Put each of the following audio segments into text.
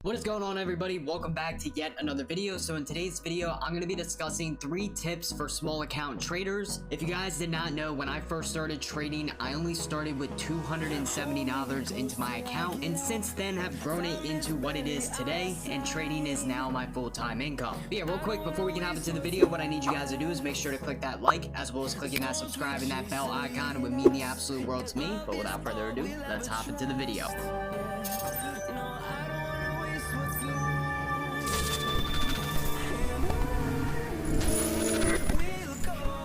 What is going on, everybody? Welcome back to yet another video. So in today's video, I'm going to be discussing 3 tips for small account traders. If you guys did not know, when I first started trading, I only started with $270 into my account, and since then have grown it into what it is today, and trading is now my full-time income. But yeah, real quick, before we can hop into the video, what I need you guys to do is make sure to click that like, as well as clicking that subscribe and that bell icon. It would mean the absolute world to me. But without further ado, let's hop into the video.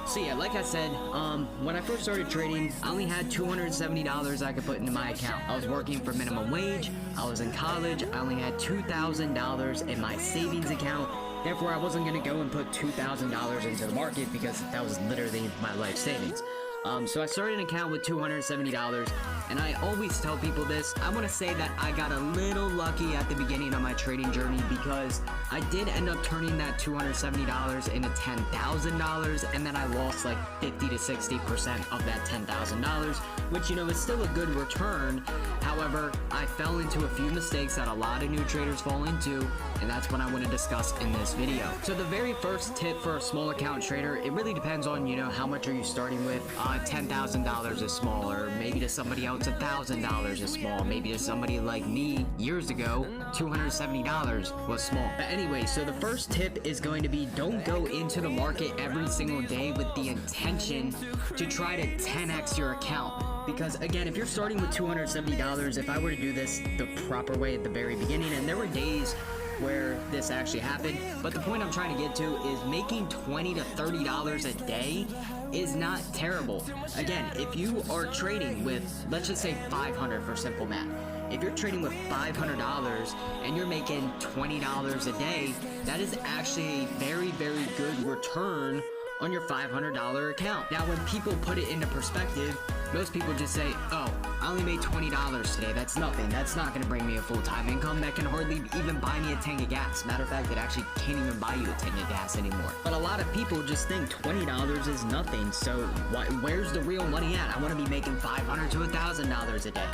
So yeah, like I said, when I first started trading, I only had $270 I could put into my account. I was working for minimum wage, I was in college, I only had $2,000 in my savings account. Therefore, I wasn't going to go and put $2,000 into the market because that was literally my life savings. So I started an account with $270, and I always tell people this. I want to say that I got a little lucky at the beginning of my trading journey because I did end up turning that $270 into $10,000, and then I lost like 50 to 60% of that $10,000, which, you know, is still a good return. However, I fell into a few mistakes that a lot of new traders fall into, and that's what I want to discuss in this video. So the very first tip for a small account trader, it really depends on, you know, how much are you starting with. $10,000 is small, or maybe to somebody else $1,000 is small. Maybe to somebody like me years ago, $270 was small. But anyway, so the first tip is going to be, don't go into the market every single day with the intention to try to 10x your account. Because again, if you're starting with $270, if I were to do this the proper way at the very beginning, and there were days where this actually happened, but the point I'm trying to get to is making $20 to $30 a day is not terrible. Again, if you are trading with, let's just say $500 for simple math. If you're trading with $500 and you're making $20 a day, that is actually a very, very good return on your $500 account. Now, when people put it into perspective, most people just say, oh, I only made $20 today. That's nothing. That's not going to bring me a full-time income. That can hardly even buy me a tank of gas. Matter of fact, it actually can't even buy you a tank of gas anymore. But a lot of people just think $20 is nothing. So where's the real money at? I want to be making $500 to $1,000 a day.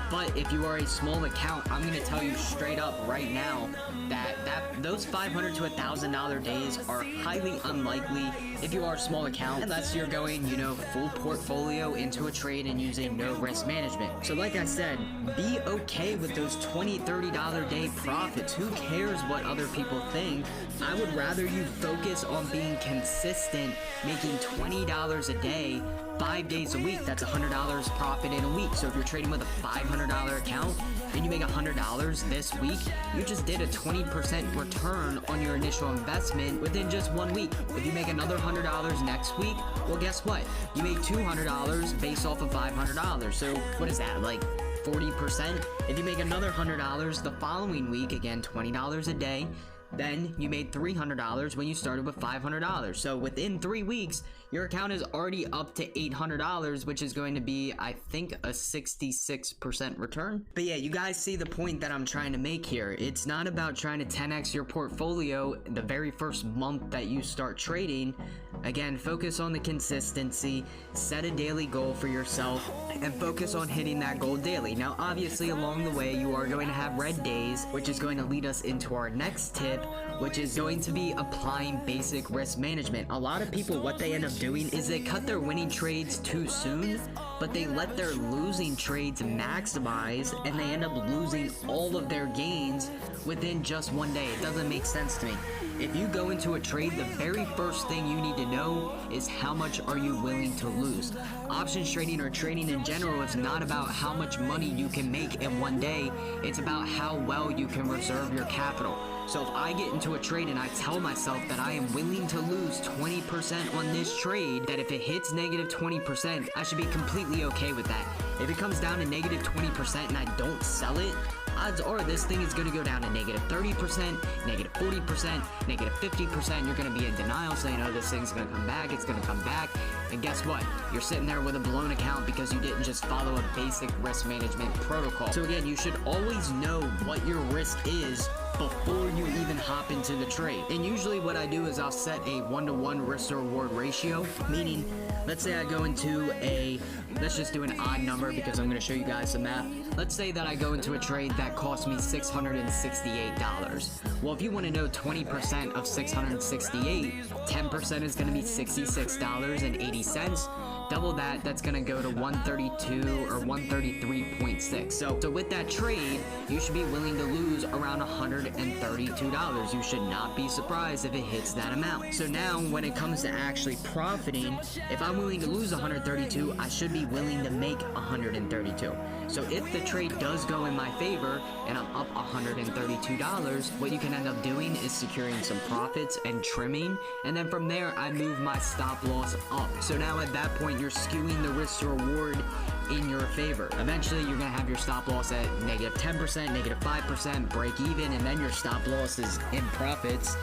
But if you are a small account, I'm going to tell you straight up right now that those $500 to $1,000 days are highly unlikely if you are a small account, unless you're going, you know, full portfolio into a trade and using no risk management. So like I said, be okay with those $20, $30 day profits. Who cares what other people think? I would rather you focus on being consistent, making $20 a day, 5 days a week. That's $100 profit in a week. So if you're trading with a $500 account and you make $100 this week, you just did a 20% return on your initial investment within just 1 week. If you make another $100 next week, well, guess what? You made $200 based off of $500. So what is that, like 40%? If you make another $100 the following week, again, $20 a day, then you made $300 when you started with $500. So within 3 weeks, your account is already up to $800, which is going to be, I think, a 66% return. But yeah, you guys see the point that I'm trying to make here. It's not about trying to 10x your portfolio the very first month that you start trading. Again, focus on the consistency, set a daily goal for yourself, and focus on hitting that goal daily. Now, obviously, along the way, you are going to have red days, which is going to lead us into our next tip, which is going to be applying basic risk management. A lot of people, what they end up doing is they cut their winning trades too soon, but they let their losing trades maximize, and they end up losing all of their gains within just 1 day. It doesn't make sense to me. If you go into a trade, the very first thing you need to know is how much are you willing to lose. Options trading, or trading in general, is not about how much money you can make in 1 day. It's about how well you can reserve your capital. So if I get into a trade and I tell myself that I am willing to lose 20% on this trade, that if it hits negative 20%, I should be completely okay with that. If it comes down to negative 20% and I don't sell it, odds are this thing is going to go down to negative 30%, negative 40%, negative 50%. You're going to be in denial, saying, oh, this thing's going to come back, it's going to come back. And guess what? You're sitting there with a blown account because you didn't just follow a basic risk management protocol. So again, you should always know what your risk is before you even hop into the trade. And usually what I do is I'll set a 1-to-1 risk to reward ratio, meaning let's say I go into let's just do an odd number because I'm going to show you guys some math. Let's say that I go into a trade that cost me $668. Well, if you want to know 20% of 668, 10% is going to be $66.80. Double that, that's gonna go to 132 or 133.6. So with that trade, you should be willing to lose around $132. You should not be surprised if it hits that amount. So now, when it comes to actually profiting, if I'm willing to lose 132, I should be willing to make 132. So if the trade does go in my favor and I'm up $132, what you can end up doing is securing some profits and trimming, and then from there I move my stop loss up. So now at that point you're skewing the risk to reward in your favor. Eventually you're gonna have your stop loss at -10%, -5%, break even, and then your stop loss is in profits.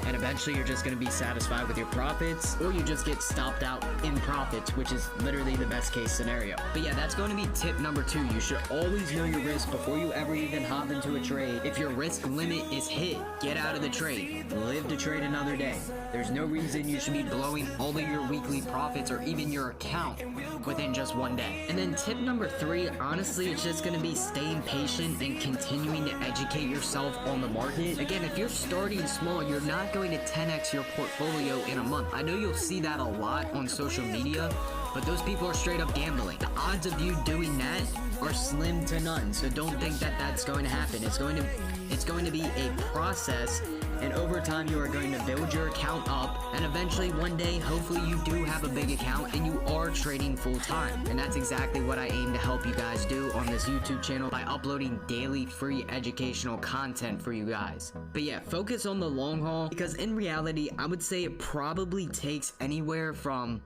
And eventually you're just going to be satisfied with your profits, or you just get stopped out in profits, which is literally the best case scenario. But yeah, that's going to be tip number 2. You should always know your risk before you ever even hop into a trade. If your risk limit is hit, get out of the trade. Live to trade another day. There's no reason you should be blowing all of your weekly profits or even your account within just one day. And then tip number 3, honestly, it's just going to be staying patient and continuing to educate yourself on the market. Again, if you're starting small, you're not going to 10x your portfolio in a month. I know you'll see that a lot on social media, but those people are straight up gambling. The odds of you doing that are slim to none, so don't think that that's going to happen. It's going to be a process, and over time you are going to build your account up, and eventually one day hopefully you do have a big account and you are trading full time. And that's exactly what I aim to help you guys do on this YouTube channel by uploading daily free educational content for you guys. But yeah, focus on the long haul, because in reality I would say it probably takes anywhere from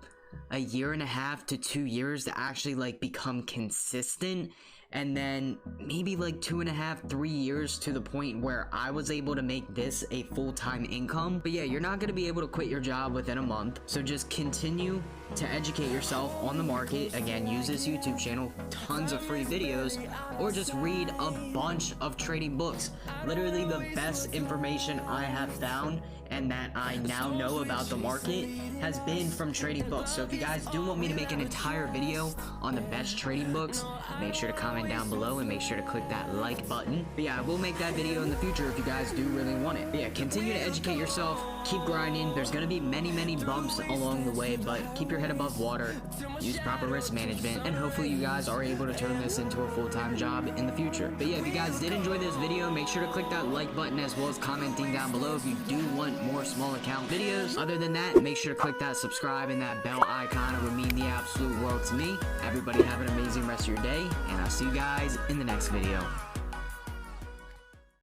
a 1.5 to 2 years to actually like become consistent, and then maybe like 2.5, 3 years to the point where I was able to make this a full-time income. But yeah, you're not going to be able to quit your job within a month, so just continue to educate yourself on the market. Again, use this YouTube channel, tons of free videos, or just read a bunch of trading books. Literally the best information I have found and that I now know about the market has been from trading books. So if you guys do want me to make an entire video on the best trading books, make sure to comment down below and make sure to click that like button. But yeah, I will make that video in the future if you guys do really want it. But yeah, continue to educate yourself, keep grinding. There's gonna be many bumps along the way, but keep your head above water, use proper risk management, and hopefully you guys are able to turn this into a full-time job in the future. But yeah, if you guys did enjoy this video, make sure to click that like button as well as commenting down below if you do want more small account videos. Other than that, make sure to click that subscribe and that bell icon. It would mean the absolute world to me. Everybody have an amazing rest of your day, and I'll see you guys in the next video.